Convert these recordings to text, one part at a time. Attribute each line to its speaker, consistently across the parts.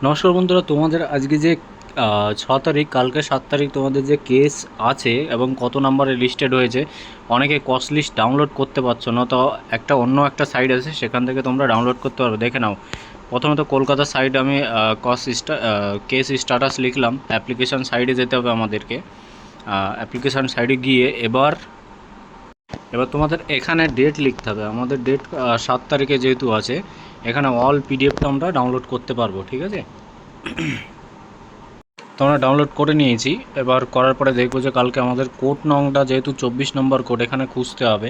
Speaker 1: নমস্কার বন্ধুরা, তোমাদের আজকে যে 6 তারিখ, কালকে 7 তারিখ তোমাদের যে কেস আছে এবং কত নাম্বারে লিস্টেড হয়েছে, অনেকে কস্ট লিস্ট ডাউনলোড করতে পারছো না। তো অন্য একটা সাইট আছে, সেখান থেকে তোমরা ডাউনলোড করতে পারবে। দেখে নাও, প্রথমে তো কলকাতা সাইড আমি কেস স্ট্যাটাস লিখলাম। অ্যাপ্লিকেশান সাইডে যেতে হবে আমাদেরকে। অ্যাপ্লিকেশান সাইডে গিয়ে এবার এবার তোমাদের এখানে ডেট লিখতে হবে। আমাদের ডেট 7 তারিখে যেহেতু আছে, এখানে অল পিডিএফটা আমরা ডাউনলোড করতে পারবো। ঠিক আছে, তো আমরা ডাউনলোড করে নিয়েছি। এবার করার পরে দেখবো যে কালকে আমাদের কোড নংটা যেহেতু 24 নম্বর কোড, এখানে খুঁজতে হবে।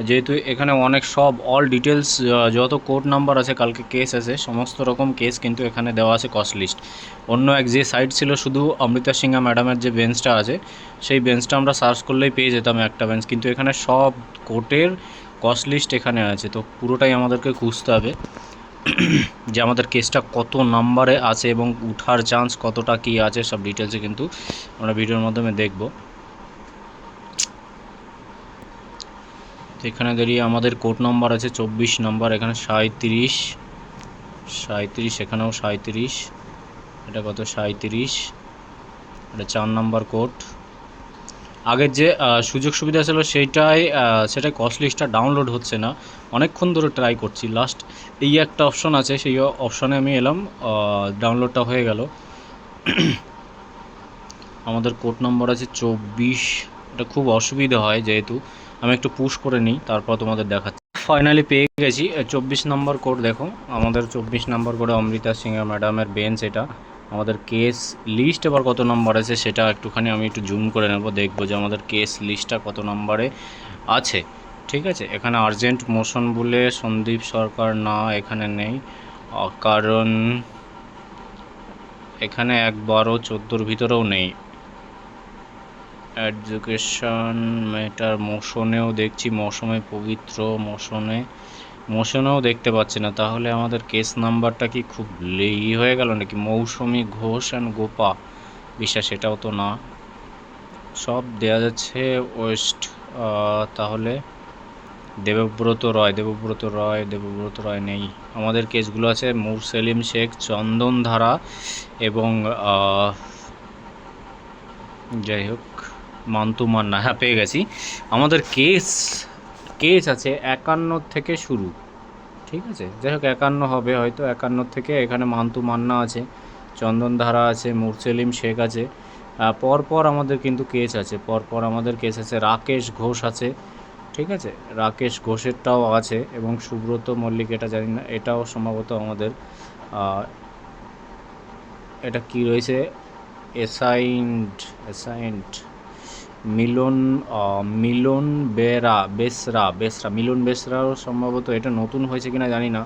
Speaker 1: যেহেতু এখানে অনেক সব অল ডিটেলস, যত কোড নাম্বার আছে, কালকে কেস আছে, সমস্ত রকম কেস কিন্তু এখানে দেওয়া আছে কস্ট লিস্ট। অন্য এক যে সাইট ছিল শুধু অমৃতা সিংহা ম্যাডামের যে বেঞ্চটা আছে, সেই বেঞ্চটা আমরা সার্চ করলেই পেয়ে যেতাম একটা বেঞ্চ, কিন্তু এখানে সব কোর্টের কস্ট লিস্ট এখানে আছে। তো পুরোটাই আমাদেরকে খুঁজতে হবে যে আমাদের কেসটা কত নাম্বারে আছে এবং উঠার চান্স কতটা কী আছে, সব ডিটেলসে কিন্তু আমরা ভিডিওর মাধ্যমে দেখব। তো এখানে দাঁড়িয়ে আমাদের কোড নাম্বার আছে 24 নম্বর, এখানে 37, এখানেও 37, এটা কত 37, এটা 4 নম্বর কোড। আগের যে সুযোগ সুবিধা ছিল সেটাই কস্ট লিস্টটা ডাউনলোড হচ্ছে না। অনেকক্ষণ ধরে ট্রাই করছি, লাস্ট এই একটা অপশন আছে, সেই অপশানে আমি এলাম, ডাউনলোডটা হয়ে গেল। আমাদের কোড নম্বর আছে 24। এটা খুব অসুবিধা হয়, যেহেতু আমি একটু পুশ করে নিই, তারপর তোমাদের দেখাচ্ছি। ফাইনালি পেয়ে গেছি 24 নম্বর কোড। দেখো, আমাদের 24 নম্বর কোডে অমৃতা সিংহা ম্যাডামের বেঞ্চ এটা। আমাদের কেস লিস্ট এবার কত নম্বর আছে সেটা একটুখানি আমি একটু জুম করে নেব, দেখবো যে আমাদের কেস লিস্টটা কত নম্বরে আছে। ঠিক আছে, এখানে আর্জেন্ট মোশন বলে সন্দীপ সরকার না, এখানে নেই, কারণ এখানে 1/12/14 ভিতরেও নেই। এডুকেশন ম্যাটার মোশনেও দেখছি, মৌসুমে পবিত্র, মোশনেও দেখতে পাচ্ছি না। তাহলে আমাদের কেস নাম্বারটা কি খুব হয়ে গেল নাকি? মৌসুমী ঘোষ অ্যান্ড গোপা বিশ্বাস, এটাও তো না, সব দেয়া যাচ্ছে ওয়েস্ট। তাহলে দেবব্রত রয় নেই। আমাদের কেসগুলো আছে মুরসেলিম শেখ, চন্দন ধারা এবং যাই হোক মান্তু মান্না। হ্যাঁ, পেয়ে গেছি। আমাদের কেস আছে 51 থেকে শুরু। ঠিক আছে, যাই হোক 51 হবে হয়তো, 51 থেকে এখানে মান্তু মান্না আছে, চন্দন ধারা আছে, মুরসেলিম শেখ আছে। পরপর আমাদের কিন্তু কেস আছে, রাকেশ ঘোষ আছে। ঠিক আছে, রাকেশ ঘোষেরটাও আছে, এবং সুব্রত মল্লিক, এটা জানি না, এটাও সম্ভবত আমাদের। এটা কি রয়েছে, অ্যাসাইন্ড মিলন মিলন বেসরাও সম্ভবত, এটা নতুন হয়েছে কিনা জানি না।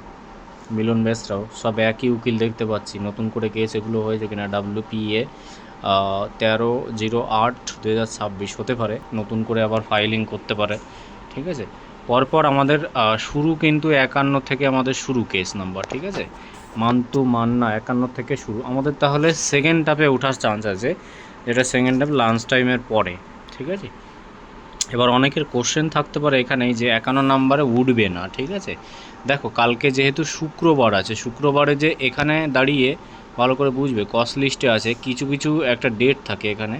Speaker 1: মিলন বেসরাও, সব একই উকিল দেখতে পাচ্ছি। নতুন করে কেস এগুলো হয়েছে কিনা, WPA 13/08/2026 হতে পারে, নতুন করে আবার ফাইলিং করতে পারে। ঠিক আছে, পরপর আমাদের শুরু কিন্তু 51 থেকে আমাদের শুরু কেস নাম্বার। ঠিক আছে, মান্তু মান্না 51 থেকে শুরু আমাদের। তাহলে সেকেন্ড হাফে ওঠার চান্স আছে, যেটা সেকেন্ড হাফ লাঞ্চ টাইমের পরে। ঠিক আছে, এবার অনেকের কোশ্চেন থাকতে পারে এখানেই যে 51 নাম্বারে উঠবে না। ঠিক আছে, দেখো কালকে যেহেতু শুক্রবার আছে, শুক্রবারে যে এখানে দাঁড়িয়ে ভালো করে বুঝবে, কস্ট লিস্টে আছে কিছু কিছু একটা ডেট থাকে এখানে,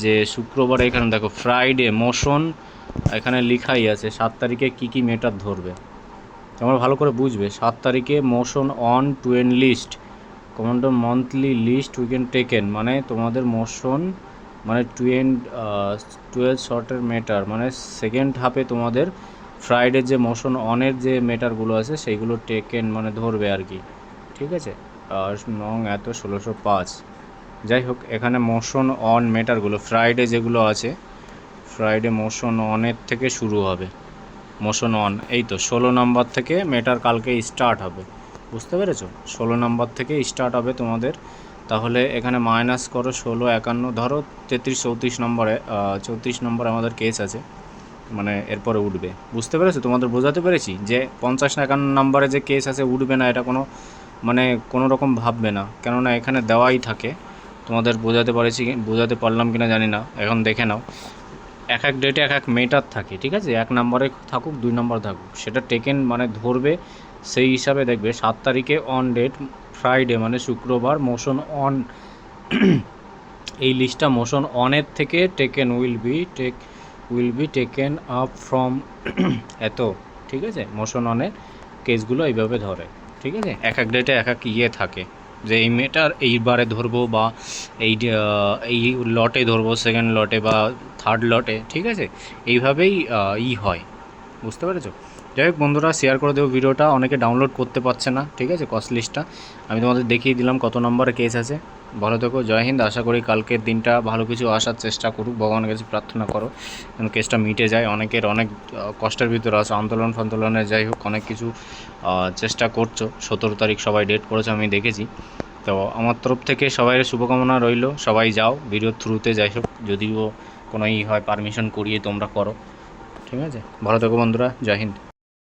Speaker 1: যে শুক্রবারে এখানে দেখো ফ্রাইডে মোশন, এখানে লেখাই আছে 7 তারিখে কী কী মেটার ধরবে। তোমরা ভালো করে বুঝবে, 7 তারিখে motion on to N list, commando monthly list weekend taken, মানে তোমাদের মোশন মানে 12 শর্টের মেটার, মানে সেকেন্ড হাফে তোমাদের ফ্রাইডে যে মোশন অনের যে মেটারগুলো আছে সেইগুলো টেকেন মানে ধরবে আর কি। ঠিক আছে, নং এত 1605। যাই হোক, এখানে মোশন অন মেটারগুলো ফ্রাইডে যেগুলো আছে, ফ্রাইডে মোশন অনের থেকে শুরু হবে। মোশন অন এই তো 16 নম্বর থেকে মেটার কালকে স্টার্ট হবে, বুঝতে পেরেছো? 16 নম্বর থেকে স্টার্ট হবে তোমাদের। তাহলে এখানে মাইনাস করো 16, 51, ধরো 33, 34 নম্বরে, 34 নম্বরে আমাদের কেস আছে, মানে এরপরে উঠবে। বুঝতে পেরেছো? তোমাদের বোঝাতে পেরেছি যে 50 না 51 নম্বরে যে কেস আছে উঠবে না, এটা কোনো রকম ভাববে না, কেননা এখানে দেওয়াই থাকে। তোমাদের বোঝাতে পারলাম কিনা জানি না, এখন দেখে নাও। এক এক ডেটে এক এক মেটার থাকে। ঠিক আছে, 1 নম্বরে থাকুক 2 নম্বর থাকুক, সেটা টেকেন মানে ধরবে, সেই হিসাবে দেখবে 7 তারিখে অন ডেট ফ্রাইডে মানে শুক্রবার মোশন অন এই লিস্টটা মোশন অনের থেকে taken will be taken up from এত, ঠিক আছে। মোশন অনের কেসগুলো এইভাবে ধরে, ঠিক আছে। এক এক ডেটে এক এক ইয়ে থাকে যে এই মেয়েটার এইবারে ধরবো বা এই লটে ধরবো, সেকেন্ড লটে বা থার্ড লটে, ঠিক আছে। এইভাবেই হয়, বুঝতে পেরেছো। যাই হোক বন্ধুরা, শেয়ার করে দেবো ভিডিওটা, অনেকে ডাউনলোড করতে পারছে না, ঠিক আছে। কস্ট লিস্টটা আমি তোমাদের দেখিয়ে দিলাম কত নম্বরে কেস আছে। ভালো থেকো, জয় হিন্দ। আশা করি কালকের দিনটা ভালো কিছু আসার চেষ্টা করুক, ভগবানের কাছে প্রার্থনা করো যেন কেসটা মিটে যায়। অনেকের অনেক কষ্টের ভিতরে আছে, আন্দোলন ফান্দোলনে যাই হোক অনেক কিছু চেষ্টা করছো। 17 তারিখ সবাই ডেট করেছে, আমি দেখেছি। তো আমার তরফ থেকে সবাই শুভকামনা রইল, সবাই যাও ভিডিওর থ্রুতে, যাই হোক যদিও কোনো হয় পারমিশন করিয়ে তোমরা করো, ঠিক আছে। ভালো থেকো বন্ধুরা, জয় হিন্দ।